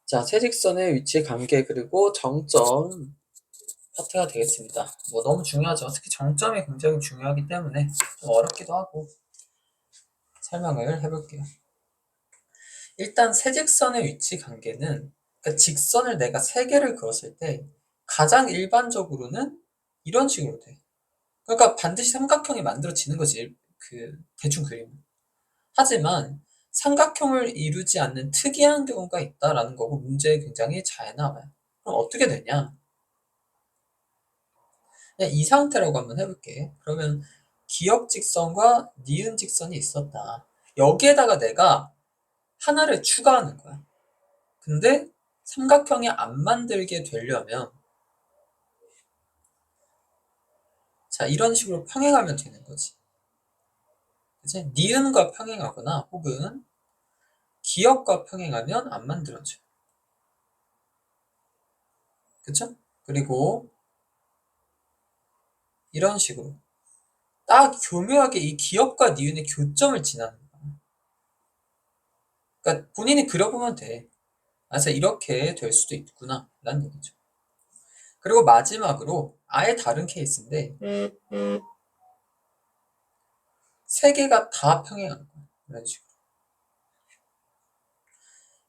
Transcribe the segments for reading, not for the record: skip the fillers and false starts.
자, 세직선의 위치 관계 그리고 정점 파트가 되겠습니다. 뭐 너무 중요하죠. 특히 정점이 굉장히 중요하기 때문에 좀 어렵기도 하고 설명을 해볼게요. 일단 세직선의 위치 관계는 그러니까 직선을 내가 세 개를 그었을 때 가장 일반적으로는 이런 식으로 돼. 그러니까 반드시 삼각형이 만들어지는 거지. 그 대충 그림. 하지만 삼각형을 이루지 않는 특이한 경우가 있다라는 거고 문제에 굉장히 잘 나와요. 그럼 어떻게 되냐? 그냥 이 상태라고 한번 해볼게. 그러면 기역 직선과 니은 직선이 있었다. 여기에다가 내가 하나를 추가하는 거야. 근데 삼각형이 안 만들게 되려면 자 이런 식으로 평행하면 되는 거지. 그치? 니은과 평행하거나 혹은 기역과 평행하면 안 만들어져. 그쵸? 그리고 이런 식으로 딱 교묘하게 이 기역과 니은의 교점을 지나는 거야. 그러니까 본인이 그려보면 돼. 그래서 이렇게 될 수도 있구나 라는 얘기죠. 그리고 마지막으로 아예 다른 케이스인데 세 개가 다 평행하는 거야. 이런 식으로.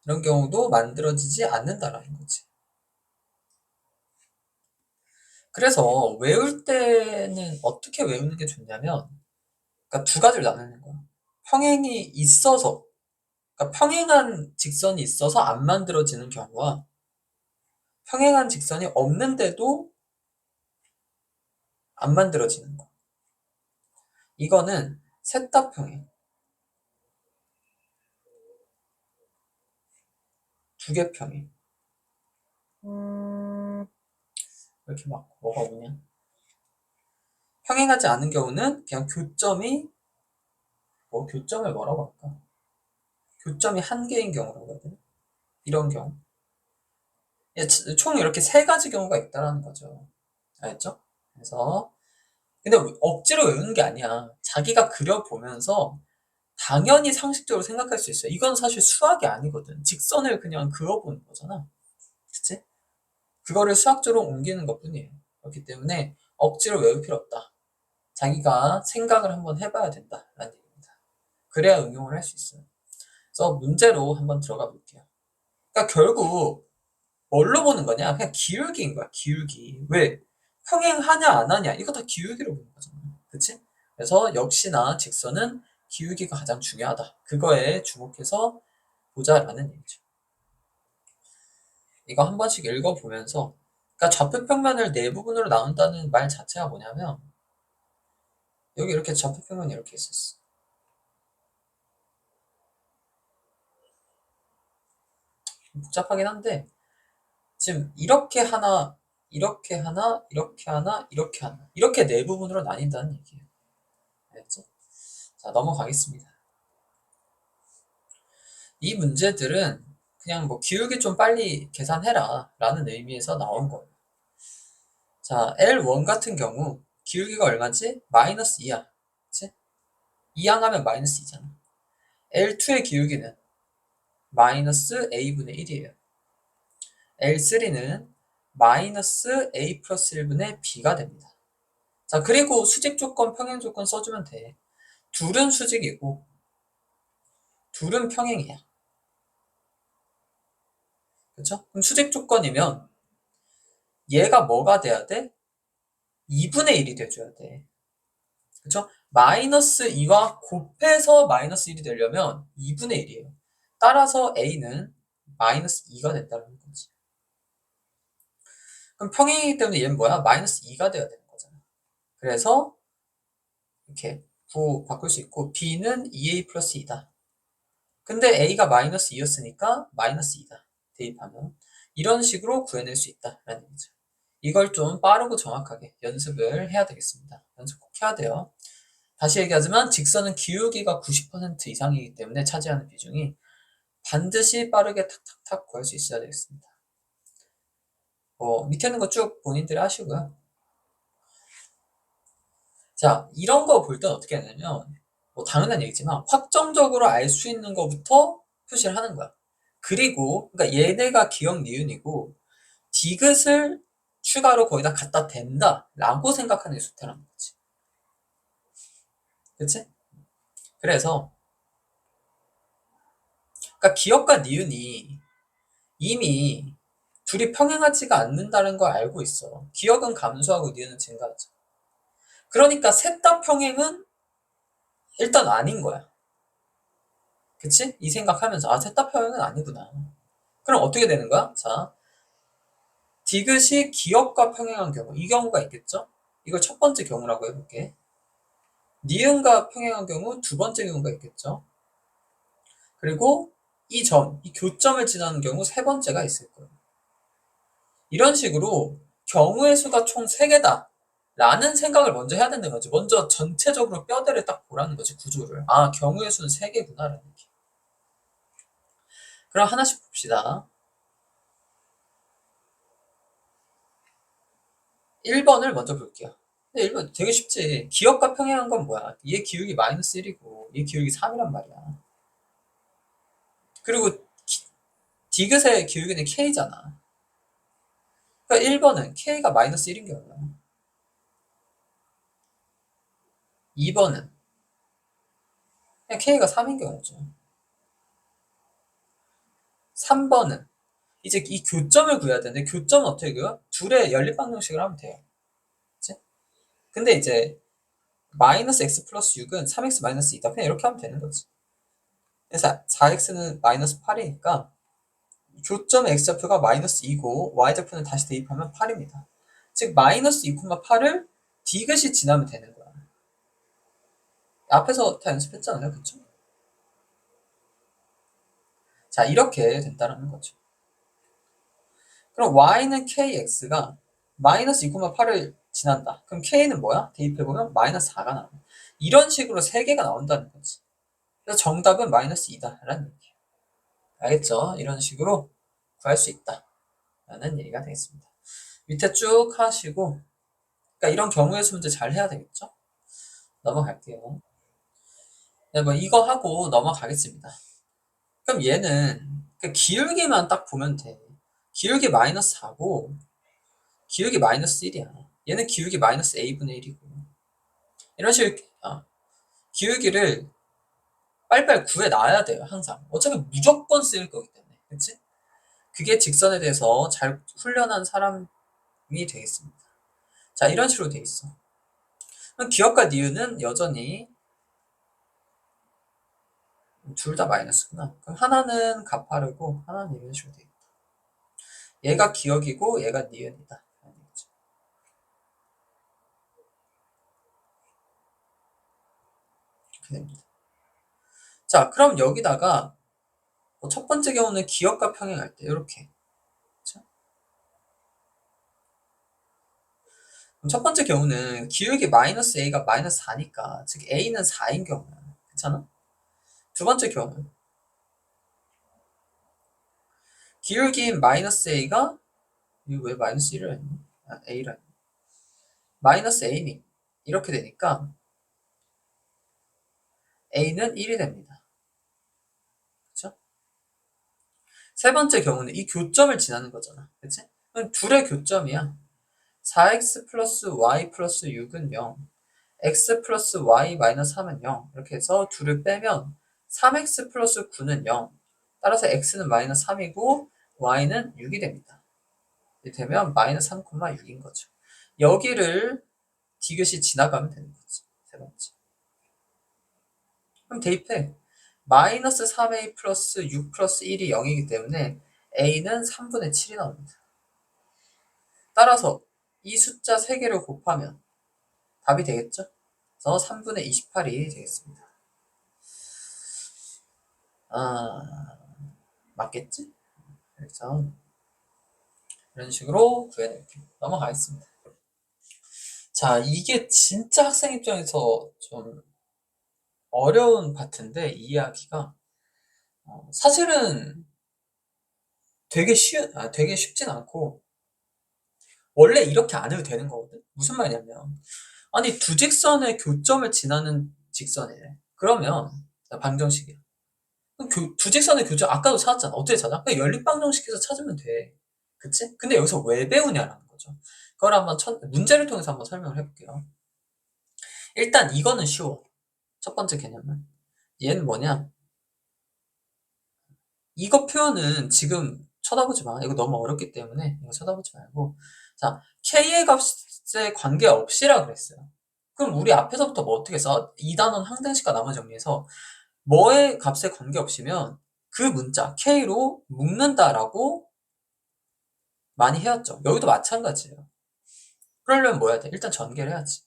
이런 경우도 만들어지지 않는다라는 거지. 그래서 외울 때는 어떻게 외우는 게 좋냐면 그러니까 두 가지를 나누는 거야. 평행이 있어서 그러니까 평행한 직선이 있어서 안 만들어지는 경우와 평행한 직선이 없는데도 안 만들어지는 거. 이거는 셋 다 평행. 두 개 평행. 이렇게 막 뭐가 오냐. 평행하지 않은 경우는 그냥 교점이 교점을 뭐라고 할까? 교점이 한 개인 경우라고 해야 되나? 이런 경우. 총 이렇게 세 가지 경우가 있다라는 거죠. 알겠죠? 그래서 근데 억지로 외우는 게 아니야. 자기가 그려보면서 당연히 상식적으로 생각할 수 있어요. 이건 사실 수학이 아니거든. 직선을 그냥 그어보는 거잖아. 그치? 그거를 수학적으로 옮기는 것 뿐이에요. 그렇기 때문에 억지로 외울 필요 없다. 자기가 생각을 한번 해봐야 된다라는 얘기입니다. 그래야 응용을 할 수 있어요. 그래서 문제로 한번 들어가 볼게요. 그러니까 결국 뭘로 보는 거냐? 그냥 기울기인 거야, 기울기. 왜? 평행하냐, 안 하냐? 이거 다 기울기로 보는 거잖아. 그치? 그래서 역시나 직선은 기울기가 가장 중요하다. 그거에 주목해서 보자라는 얘기죠. 이거 한 번씩 읽어보면서, 그러니까 좌표평면을 네 부분으로 나눈다는 말 자체가 뭐냐면, 여기 이렇게 좌표평면이 이렇게 있었어. 복잡하긴 한데, 지금 이렇게 하나, 이렇게 하나, 이렇게 하나, 이렇게 하나. 이렇게 네 부분으로 나뉜다는 얘기예요. 알겠지? 자, 넘어가겠습니다. 이 문제들은 그냥 뭐 기울기 좀 빨리 계산해라 라는 의미에서 나온 거예요. 자, L1 같은 경우 기울기가 얼마지? 마이너스 2야. 그치? 2항하면 마이너스 2잖아. L2의 기울기는 마이너스 A분의 1이에요. L3는 마이너스 A 플러스 1분의 B가 됩니다. 자, 그리고 수직 조건, 평행 조건 써주면 돼. 둘은 수직이고, 둘은 평행이야. 그쵸? 그럼 수직 조건이면 얘가 뭐가 돼야 돼? 2분의 1이 돼줘야 돼. 그쵸? 마이너스 2와 곱해서 마이너스 1이 되려면 2분의 1이에요. 따라서 A는 마이너스 2가 된다는 거지. 그럼 평행이기 때문에 얘는 뭐야? 마이너스 2가 돼야 되는 거잖아. 그래서 이렇게 부 바꿀 수 있고 B는 2A 플러스 2다. 근데 A가 마이너스 2였으니까 마이너스 2다. 대입하면. 이런 식으로 구해낼 수 있다라는 얘기죠. 이걸 좀 빠르고 정확하게 연습을 해야 되겠습니다. 연습 꼭 해야 돼요. 다시 얘기하지만 직선은 기울기가 90% 이상이기 때문에 차지하는 비중이 반드시 빠르게 탁탁탁 구할 수 있어야 되겠습니다. 밑에 있는 거 쭉 본인들이 하시고요. 자, 이런 거 볼 땐 어떻게 하냐면 당연한 얘기지만 확정적으로 알 수 있는 거부터 표시를 하는 거야. 그리고 그러니까 얘네가 기억 니은이고 디귿을 추가로 거기다 갖다 댄다 라고 생각하는 게 수태라는 거지. 그치? 그래서 그러니까 기억과 니은이 이미 둘이 평행하지가 않는다는 걸 알고 있어. 기억은 감소하고 니은은 증가하죠. 그러니까 셋 다 평행은 일단 아닌 거야. 그치? 이 생각하면서 셋 다 평행은 아니구나. 그럼 어떻게 되는 거야? 자, 디귿이 기억과 평행한 경우, 이 경우가 있겠죠? 이걸 첫 번째 경우라고 해볼게. 니은과 평행한 경우 두 번째 경우가 있겠죠? 그리고 이 교점을 지나는 경우 세 번째가 있을 거예요. 이런 식으로 경우의 수가 총 3개다 라는 생각을 먼저 해야 된다는 거지. 먼저 전체적으로 뼈대를 딱 보라는 거지, 구조를. 경우의 수는 3개구나 라는 게. 그럼 하나씩 봅시다. 1번을 먼저 볼게요. 근데 1번 되게 쉽지. 기억과 평행한 건 뭐야? 얘 기울기 -1이고 얘 기울기 3이란 말이야. 그리고 디귿의 기울기는 K잖아. 그러니까 1번은 K가 -1인 경우야. 2번은 그냥 K가 3인 경우죠. 3번은 이제 이 교점을 구해야 되는데 교점은 어떻게 구해요? 둘의 연립방정식을 하면 돼요. 그치? 근데 이제 -x 플러스 6은 3x 마이너스 2다. 그냥 이렇게 하면 되는 거지. 그래서 4x는 -8이니까 교점의 x좌표가 -2고 y좌표는 다시 대입하면 8입니다. 즉 -2,8을 디귿이 지나면 되는 거야. 앞에서 다 연습했잖아요. 그쵸? 자, 이렇게 된다는 거죠. 그럼 y는 kx가 -2,8을 지난다. 그럼 k는 뭐야? 대입해보면 -4가 나와. 이런 식으로 3개가 나온다는 거지. 그래서 정답은 -2다 라는 얘기예요. 알겠죠? 이런 식으로 구할 수 있다 라는 얘기가 되겠습니다. 밑에 쭉 하시고, 그러니까 이런 경우의 수 문제 잘 해야 되겠죠? 넘어갈게요. 네, 뭐 이거 하고 넘어가겠습니다. 그럼 얘는 기울기만 딱 보면 돼. 기울기 -4고 기울기 -1이야. 얘는 기울기 -a분의 1이고. 이런 식으로 기울기를 빨리빨리 구해놔야 돼요. 항상. 어차피 무조건 쓰일 거기 때문에. 그치? 그게 직선에 대해서 잘 훈련한 사람이 되겠습니다. 자, 이런 식으로 돼 있어. 그럼 기억과 니은은 여전히 둘 다 마이너스구나. 그럼 하나는 가파르고 하나는 이런 식으로 돼 있다. 얘가 기억이고 얘가 니은이다. 이렇게 됩니다. 자, 그럼 여기다가 첫 번째 경우는 기억과 평행할 때 이렇게. 그쵸? 그럼 첫 번째 경우는 기울기 -a가 -4니까 즉 a는 4인 경우야. 괜찮아? 두 번째 경우는 기울기인 -a가 이거 왜 -1을 했니? a라 -a니 이렇게 되니까 a는 1이 됩니다. 그쵸? 세 번째 경우는 이 교점을 지나는 거잖아. 그치? 그럼 둘의 교점이야. 4x 플러스 y 플러스 6은 0, x 플러스 y 마이너스 3은 0. 이렇게 해서 둘을 빼면 3x 플러스 9는 0. 따라서 x는 마이너스 3이고 y는 6이 됩니다. 이렇게 되면 마이너스 3,6인 거죠. 여기를 디귿이 지나가면 되는 거지. 세 번째. 그럼 대입해. 마이너스 3a 플러스 6 플러스 1이 0이기 때문에 a는 3분의 7이 나옵니다. 따라서 이 숫자 3개를 곱하면 답이 되겠죠? 그래서 3분의 28이 되겠습니다. 맞겠지? 그래서 이런 식으로 구해낼게요. 넘어가겠습니다. 자, 이게 진짜 학생 입장에서 좀 어려운 파트인데 이 이야기가 사실은 되게 쉽진 않고 원래 이렇게 안 해도 되는 거거든. 무슨 말이냐면 아니 두 직선의 교점을 지나는 직선이래. 그러면 방정식이야. 그럼 두 직선의 교점 아까도 찾았잖아. 어떻게 찾아? 그냥 연립방정식해서 찾으면 돼. 그치? 근데 여기서 왜 배우냐라는 거죠. 그걸 한번 문제를 통해서 한번 설명을 해볼게요. 일단 이거는 쉬워. 첫 번째 개념은. 얘는 뭐냐? 이거 표현은 지금 쳐다보지 마. 이거 너무 어렵기 때문에 이거 쳐다보지 말고. 자, k의 값에 관계없이라 그랬어요. 그럼 우리 앞에서부터 뭐 어떻게 써? 2단원 항등식과 나머지 정리해서 뭐의 값에 관계없이면 그 문자 k로 묶는다라고 많이 해왔죠. 여기도 마찬가지예요. 그러려면 뭐 해야 돼? 일단 전개를 해야지.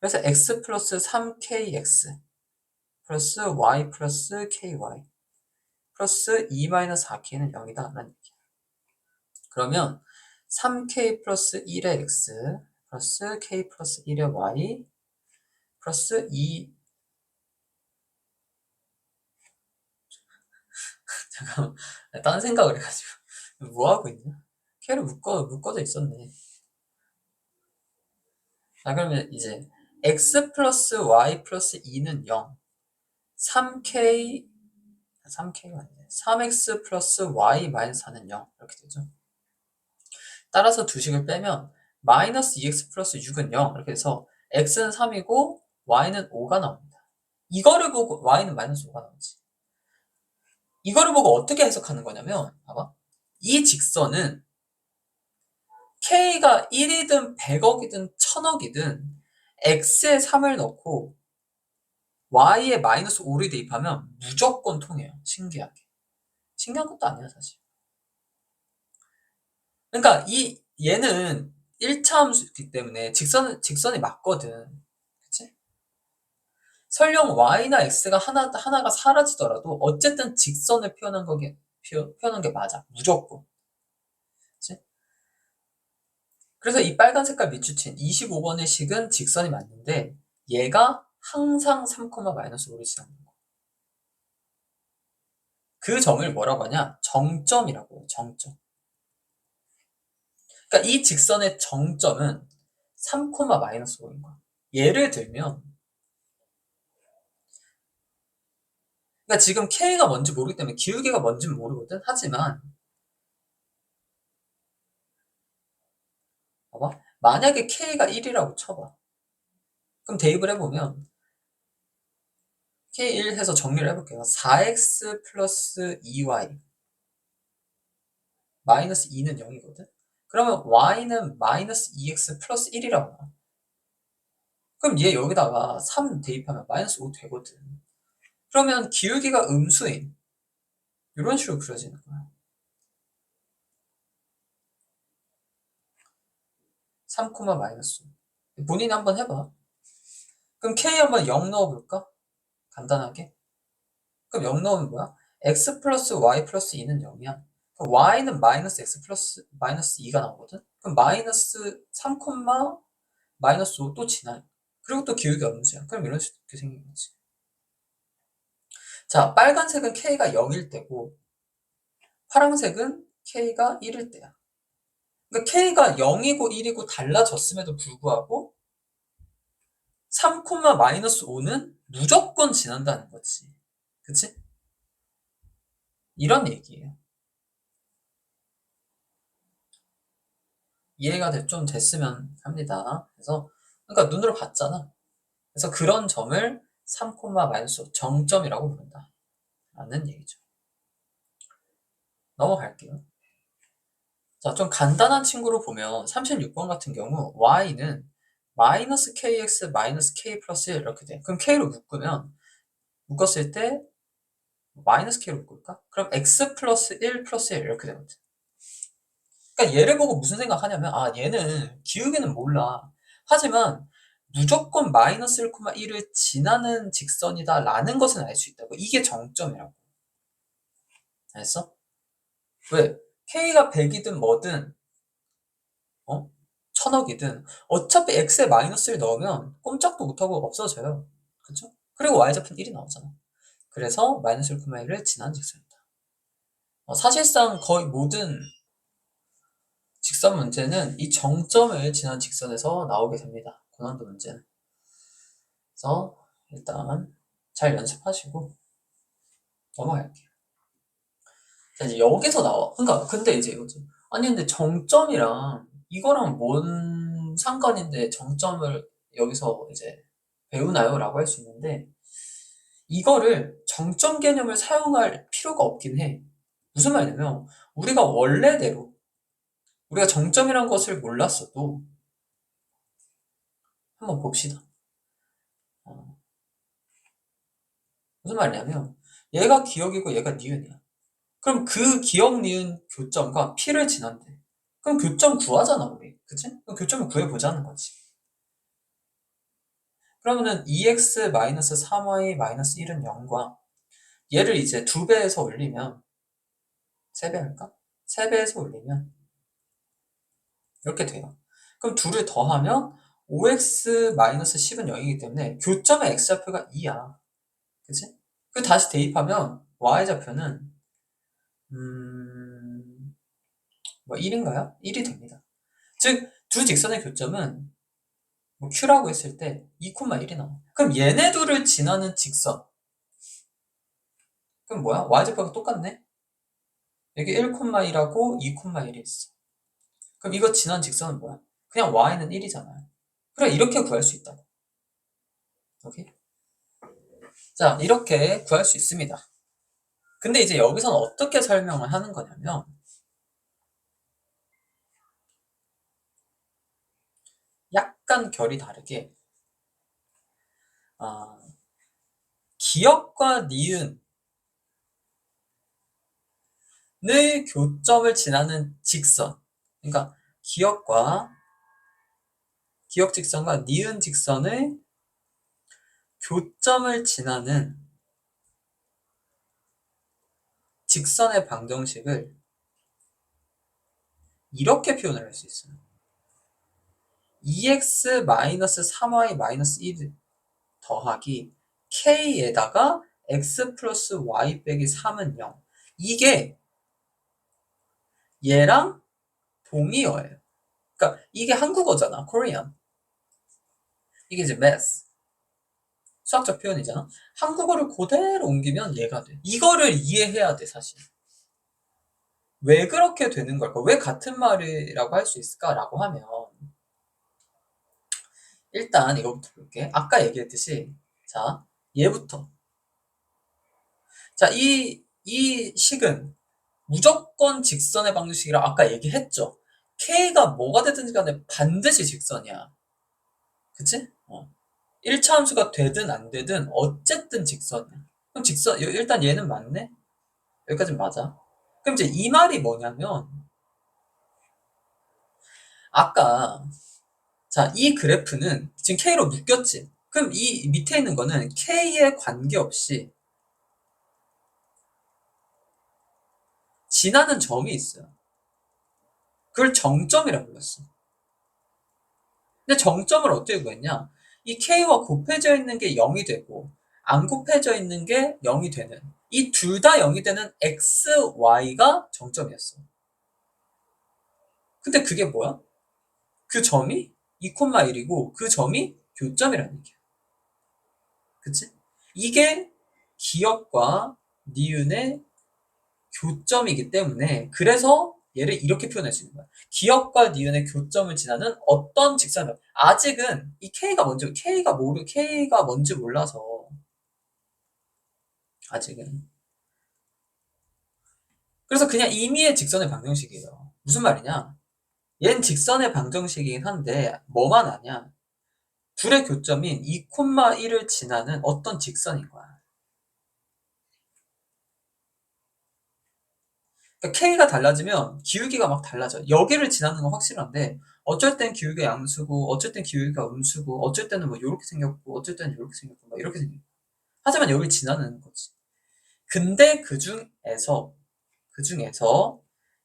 그래서 x 플러스 3kx 플러스 y 플러스 ky 플러스 2-4k는 0이다 라는 얘기야. 그러면 3k 플러스 1의 x 플러스 k 플러스 1의 y 플러스 2 잠깐만 딴 생각을 해가지고 뭐하고 있냐? k를 묶어져 있었네. 자 그러면 이제 x 플러스 y 플러스 2는 0 3k가 아니네 3x 플러스 y 마이너스 4는 0 이렇게 되죠. 따라서 두 식을 빼면 마이너스 2x 플러스 6은 0 이렇게 해서 x는 3이고 y는 5가 나옵니다. 이거를 보고 y는 마이너스 5가 나오지. 이거를 보고 어떻게 해석하는 거냐면 봐봐. 이 직선은 k가 1이든 100억이든 1000억이든 x에 3을 넣고 y에 마이너스 5를 대입하면 무조건 통해요. 신기하게. 신기한 것도 아니야 사실. 그러니까 얘는 1차 함수이기 때문에 직선이 맞거든. 그치? 설령 y나 x가 하나가 사라지더라도 어쨌든 직선을 표현한 게 맞아. 무조건. 그치? 그래서 이 빨간 색깔 밑줄친 25번의 식은 직선이 맞는데 얘가 항상 3, 마이너스 5를 지나는 거. 그 점을 뭐라고 하냐? 정점이라고 해요. 정점. 그러니까 이 직선의 정점은 3, 마이너스 5인 거야. 예를 들면 그러니까 지금 K가 뭔지 모르기 때문에 기울기가 뭔지는 모르거든. 하지만 봐봐. 만약에 K가 1이라고 쳐봐. 그럼 대입을 해보면 K1 해서 정리를 해볼게요. 4x 플러스 2y 마이너스 2는 0이거든. 그러면 y는 마이너스 2x 플러스 1이라고 나와. 그럼 얘 여기다가 3 대입하면 마이너스 5 되거든. 그러면 기울기가 음수인 이런 식으로 그려지는 거야. 3, 마이너스 5. 본인이 한번 해봐. 그럼 K 한번 0 넣어볼까? 간단하게. 그럼 0 넣으면 뭐야? x 플러스 y 플러스 2는 0이야. 그럼 y는 마이너스 x 플러스 마이너스 2가 나오거든? 그럼 마이너스 3, 마이너스 5 또 지나요. 그리고 또 기울기가 음수야. 그럼 이런 식으로 생긴 거지. 자, 빨간색은 k가 0일 때고 파란색은 k가 1일 때야. 그러니까 k가 0이고 1이고 달라졌음에도 불구하고 3, 마이너스 5는 무조건 지난다는 거지. 그치? 이런 얘기예요. 이해가 좀 됐으면 합니다. 그래서 그러니까 눈으로 봤잖아. 그래서 그런 점을 3, 마이너스 5 정점이라고 부른다. 라는 얘기죠. 넘어갈게요. 자, 좀 간단한 친구로 보면 36번 같은 경우 y는 마이너스 kx 마이너스 k 플러스 1 이렇게 돼. 그럼 k로 묶었을 때 마이너스 k로 묶을까? 그럼 x 플러스 1 플러스 1 이렇게 되거든. 그러니까 얘를 보고 무슨 생각하냐면 아 얘는 기울기는 몰라. 하지만 무조건 마이너스 1,1을 지나는 직선이다 라는 것은 알 수 있다고. 이게 정점이라고. 알았어? 왜? k가 100이든 뭐든 1000억이든 어차피 x에 마이너스 1 넣으면 꼼짝도 못하고 없어져요. 그쵸? 그리고 y좌표는 1이 나오잖아. 그래서 마이너스 1,1을 지나는 직선이다. 사실상 거의 모든 직선 문제는 이 정점을 지난 직선에서 나오게 됩니다. 고난도 문제는. 그래서 일단 잘 연습하시고 넘어갈게요. 자, 이제 여기서 나와. 그러니까 근데 이제 이거죠. 아니 근데 정점이랑 이거랑 뭔 상관인데 정점을 여기서 이제 배우나요? 라고 할 수 있는데 이거를 정점 개념을 사용할 필요가 없긴 해. 무슨 말이냐면 우리가 원래대로 우리가 정점이란 것을 몰랐어도 한번 봅시다. 어, 무슨 말이냐면 얘가 기억이고 얘가 니은이야. 그럼 그 기억 니은 교점과 P를 지난대. 그럼 교점 구하잖아 우리. 그치? 그럼 교점을 구해보자는 거지. 그러면은 2x-3y-1은 0과 얘를 이제 2배에서 올리면 3배 할까? 3배에서 올리면 이렇게 돼요. 그럼 둘을 더하면 5x-10은 0이기 때문에 교점의 x좌표가 2야. 그치? 그 다시 대입하면 y좌표는 뭐 1인가요? 1이 됩니다. 즉, 두 직선의 교점은 뭐 q라고 했을 때 2,1이 나와. 그럼 얘네 둘을 지나는 직선. 그럼 뭐야? y좌표가 똑같네? 여기 1,1하고 2,1이 있어. 그럼 이거 지난 직선은 뭐야? 그냥 y는 1이잖아요. 그래, 이렇게 구할 수 있다고. 오케이? 자, 이렇게 구할 수 있습니다. 근데 이제 여기서는 어떻게 설명을 하는 거냐면 약간 결이 다르게 아, 기억과 니은의 교점을 지나는 직선. 그러니까 기억 직선과 니은 직선의 교점을 지나는 직선의 방정식을 이렇게 표현을 할 수 있어요. 2x-3y-1 더하기 k에다가 x 플러스 y 빼기 3은 0. 이게 얘랑 동의어예요. 그러니까 이게 한국어잖아. Korean. 이게 이제 math. 수학적 표현이잖아. 한국어를 그대로 옮기면 얘가 돼. 이거를 이해해야 돼, 사실. 왜 그렇게 되는 걸까? 왜 같은 말이라고 할 수 있을까라고 하면 일단 이거부터 볼게. 아까 얘기했듯이 자, 얘부터. 자, 이 식은 무조건 직선의 방정식이라 아까 얘기했죠. K가 뭐가 되든지 간에 반드시 직선이야. 그치? 1차 함수가 되든 안 되든 어쨌든 직선이야. 그럼 직선, 일단 얘는 맞네? 여기까지는 맞아. 그럼 이제 이 말이 뭐냐면 아까 자, 이 그래프는 지금 K로 묶였지? 그럼 이 밑에 있는 거는 K에 관계없이 지나는 점이 있어요. 그걸 정점이라고 불렀어. 근데 정점을 어떻게 구했냐? 이 K와 곱해져 있는 게 0이 되고 안 곱해져 있는 게 0이 되는 이 둘 다 0이 되는 X, Y가 정점이었어. 근데 그게 뭐야? 그 점이 2,1이고 그 점이 교점이라는 얘기야. 그치? 이게 기억과 니은의 교점이기 때문에 그래서 얘를 이렇게 표현할 수 있는 거야. 기억과 니은의 교점을 지나는 어떤 직선은 아직은 이 K가 뭔지 몰라서 아직은 그래서 그냥 임의의 직선의 방정식이에요. 무슨 말이냐? 얘는 직선의 방정식이긴 한데 뭐만 아냐? 둘의 교점인 2,1을 지나는 어떤 직선인 거야. 그러니까 K가 달라지면 기울기가 막 달라져. 여기를 지나는 건 확실한데 어쩔 땐 기울기가 양수고 어쩔 땐 기울기가 음수고 어쩔 때는 뭐 이렇게 생겼고 어쩔 때는 이렇게 생겼고 막 이렇게 생겼고 하지만 여기를 지나는 거지. 근데 그 중에서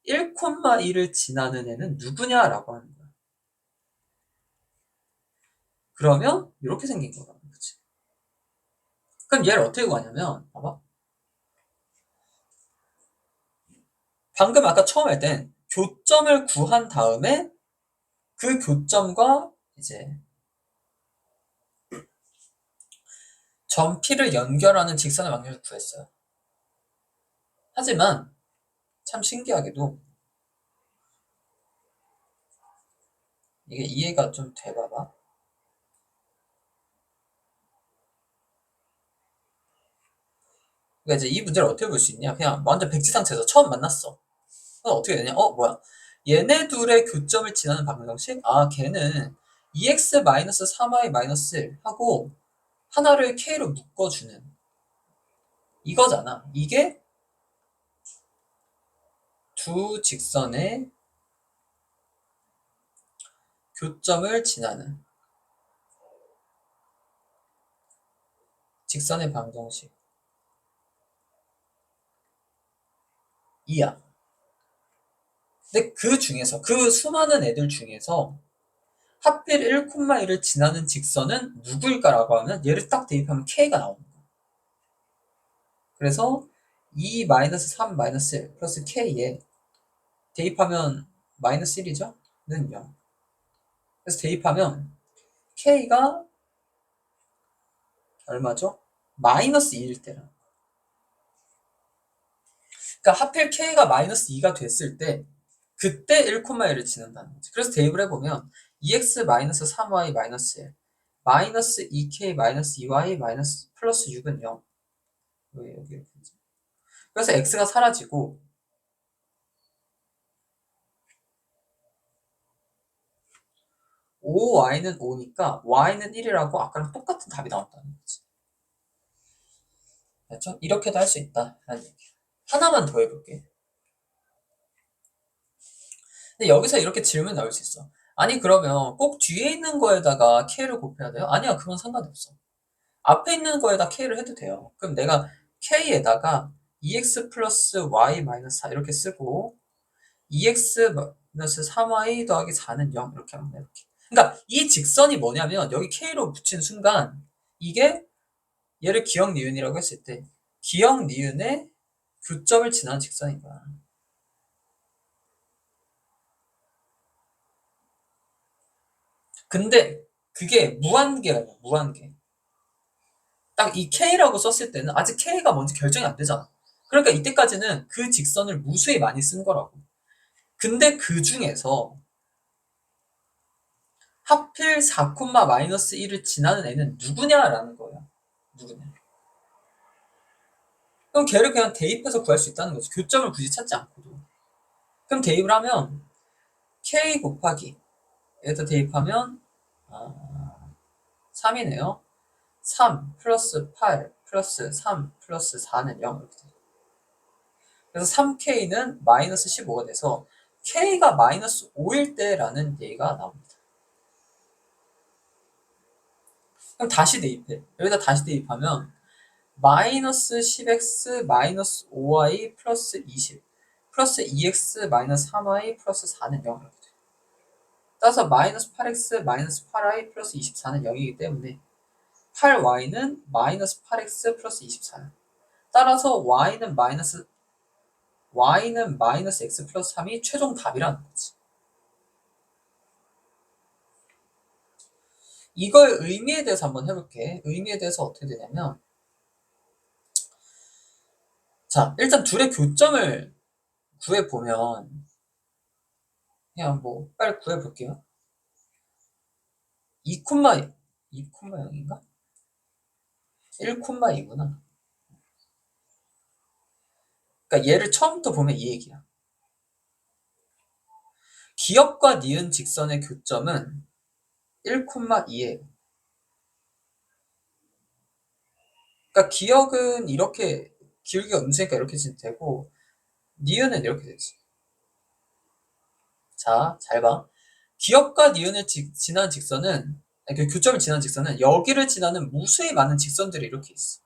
1,1을 지나는 애는 누구냐라고 하는 거야. 그러면 이렇게 생긴 거라는 거지. 그럼 얘를 어떻게 구하냐면 봐봐. 방금 아까 처음 할 땐 교점을 구한 다음에 그 교점과 이제 점 P를 연결하는 직선의 방정식을 구했어요. 하지만 참 신기하게도 이게 이해가 좀 돼봐봐. 그러니까 이제 이 문제를 어떻게 볼 수 있냐? 그냥 완전 백지 상태에서 처음 만났어. 그럼 어떻게 되냐? 뭐야? 얘네 둘의 교점을 지나는 방정식? 아, 걔는 2x-3y-1 하고 하나를 k로 묶어주는 이거잖아. 이게 두 직선의 교점을 지나는 직선의 방정식 이야. 근데 그 중에서 그 수많은 애들 중에서 하필 1,1을 지나는 직선은 누구일까라고 하면 얘를 딱 대입하면 k가 나오는 거야. 그래서 2-3-1 플러스 k에 대입하면 마이너스 1이죠? 는 0. 그래서 대입하면 k가 얼마죠? 마이너스 2일 때라. 그러니까 하필 k가 마이너스 2가 됐을 때 그때 1,1을 지난다는 거지. 그래서 대입을 해보면 2x-3y 마이너스 1 마이너스 2k 마이너스 2y 마이너스 플러스 6은 0. 왜 여기 이렇게 되지? 그래서 x가 사라지고 5y는 5니까 y는 1이라고 아까랑 똑같은 답이 나왔다는 거지. 됐죠? 이렇게도 할 수 있다. 라는 얘기. 하나만 더 해볼게. 근데 여기서 이렇게 질문 나올 수 있어. 아니 그러면 꼭 뒤에 있는 거에다가 k를 곱해야 돼요? 아니야, 그건 상관없어. 앞에 있는 거에다 k를 해도 돼요. 그럼 내가 k에다가 2x 플러스 y 마이너스 4 이렇게 쓰고 2x 마이너스 3y 더하기 4는 0 이렇게 하면 이렇게. 그러니까 이 직선이 뭐냐면 여기 k로 붙인 순간 이게 얘를 기역 니은이라고 했을 때 기역 니은의 교점을 지나는 직선인 거야. 근데 그게 무한계야, 무한계. 딱 이 K라고 썼을 때는 아직 K가 뭔지 결정이 안 되잖아. 그러니까 이때까지는 그 직선을 무수히 많이 쓴 거라고. 근데 그 중에서 하필 4, 마이너스 1을 지나는 애는 누구냐라는 거야. 누구냐. 그럼 걔를 그냥 대입해서 구할 수 있다는 거지. 교점을 굳이 찾지 않고도. 그럼 대입을 하면 K 곱하기 여기다 대입하면 3이네요. 3 플러스 8 플러스 3 플러스 4는 0 이렇게 돼요. 그래서 3K는 마이너스 15가 돼서 K가 마이너스 5일 때라는 얘기가 나옵니다. 그럼 다시 대입해. 여기다 다시 대입하면 마이너스 10x 마이너스 5y 플러스 20 플러스 2x 마이너스 3y 플러스 4는 0 이렇게 돼요. 따라서 마이너스 8x 마이너스 8y 플러스 24는 0이기 때문에 8y는 마이너스 8x 플러스 24. 따라서 y는 마이너스 x 플러스 3이 최종 답이라는 거지. 이걸 의미에 대해서 한번 해볼게. 의미에 대해서 어떻게 되냐면 자, 일단 둘의 교점을 구해보면 그냥 뭐 빨리 구해볼게요. 2, 2,0인가? 1,2구나. 그러니까 얘를 처음부터 보면 이 얘기야. 기역과 니은 직선의 교점은 1,2예요. 그러니까 기역은 이렇게 기울기가 음수니까 이렇게 되고 니은은 이렇게 되지. 자, 잘 봐. 기역과 니은을 지난 직선은 그 교점을 지난 직선은 여기를 지나는 무수히 많은 직선들이 이렇게 있어.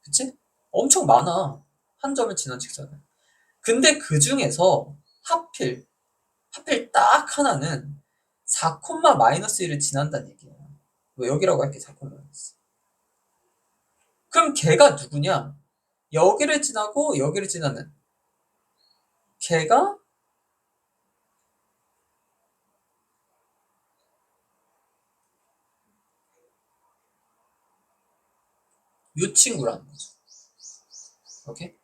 그치? 엄청 많아. 한 점을 지난 직선은. 근데 그 중에서 하필 딱 하나는 4, 마이너스 1을 지난다는 얘기야. 뭐 여기라고 할게 4, 마이너스. 그럼 걔가 누구냐? 여기를 지나고 여기를 지나는 걔가 이 친구라는 거죠. 오케이?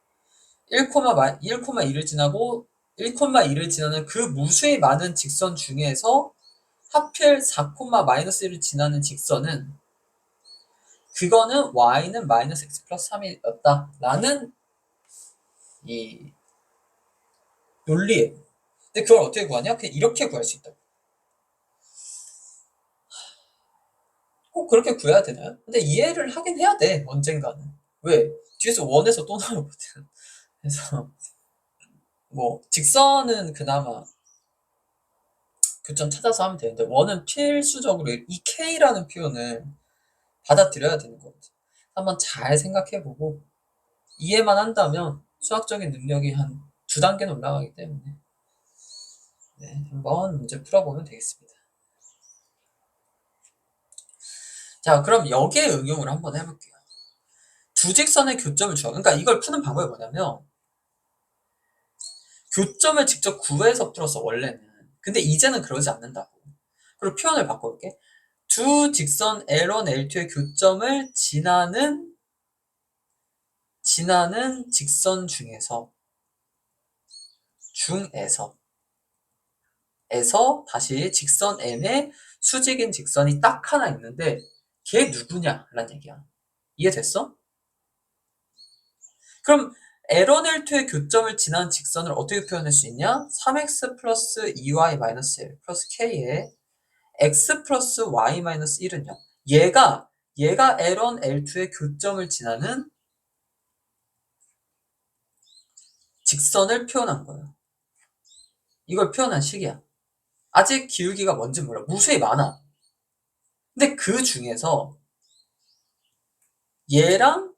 1,2를 지나고 1,2를 지나는 그 무수히 많은 직선 중에서 하필 4,-1을 지나는 직선은 그거는 y는 마이너스 x 플러스 3이었다 라는 이 논리예요. 근데 그걸 어떻게 구하냐? 그냥 이렇게 구할 수 있다. 꼭 그렇게 구해야 되나요? 근데 이해를 하긴 해야 돼, 언젠가는. 왜? 뒤에서 원에서 또 나오거든. 그래서 뭐 직선은 그나마 교점 찾아서 하면 되는데 원은 필수적으로 이 k라는 표현을 받아들여야 되는 것 같아요. 한번 잘 생각해보고 이해만 한다면 수학적인 능력이 한 2단계는 올라가기 때문에 네, 한번 문제 풀어보면 되겠습니다. 자, 그럼 여기에 응용을 한번 해볼게요. 두 직선의 교점을 주어. 그러니까 이걸 푸는 방법이 뭐냐면 교점을 직접 구해서 풀었어, 원래는. 근데 이제는 그러지 않는다고. 그리고 표현을 바꿔볼게. 두 직선 L1, L2의 교점을 지나는 직선 중에서 다시 직선 N에 수직인 직선이 딱 하나 있는데 걔 누구냐? 라는 얘기야. 이해됐어? 그럼 L1, L2의 교점을 지난 직선을 어떻게 표현할 수 있냐? 3x 플러스 2y 마이너스 1 플러스 k에 x 플러스 y 마이너스 1은요. 얘가 L1, L2의 교점을 지나는 직선을 표현한 거예요. 이걸 표현한 식이야. 아직 기울기가 뭔지 몰라. 무수히 많아. 근데 그 중에서 얘랑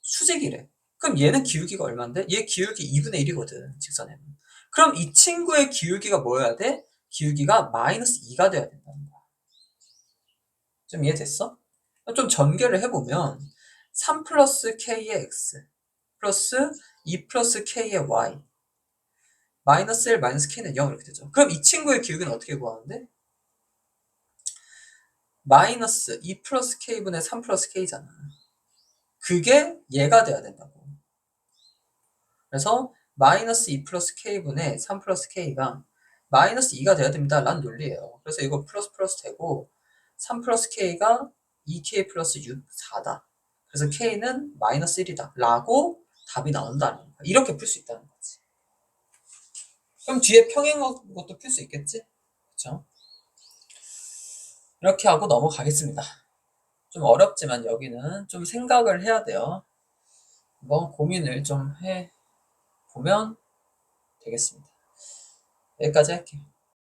수직이래. 그럼 얘는 기울기가 얼마인데? 얘 기울기 2분의 1이거든, 직선에는. 그럼 이 친구의 기울기가 뭐여야 돼? 기울기가 마이너스 2가 돼야 된다는 거야. 좀 이해됐어? 좀 전개를 해보면 3 플러스 k의 x 플러스 2 플러스 k의 y 마이너스 1 마이너스 k는 0 이렇게 되죠. 그럼 이 친구의 기울기는 어떻게 구하는데? 마이너스 2 플러스 k분의 3 플러스 k잖아. 그게 얘가 돼야 된다고. 그래서 마이너스 2 플러스 k분의 3 플러스 k가 마이너스 2가 돼야 됩니다 라는 논리예요. 그래서 이거 플러스 플러스 되고 3 플러스 k가 2k 플러스 6, 4다. 그래서 k는 마이너스 1이다 라고 답이 나온다는 거야. 이렇게 풀 수 있다는 거지. 그럼 뒤에 평행 것도 풀 수 있겠지? 그쵸? 이렇게 하고 넘어가겠습니다. 좀 어렵지만 여기는 좀 생각을 해야 돼요. 한번 고민을 좀 해보면 되겠습니다. 여기까지 할게요.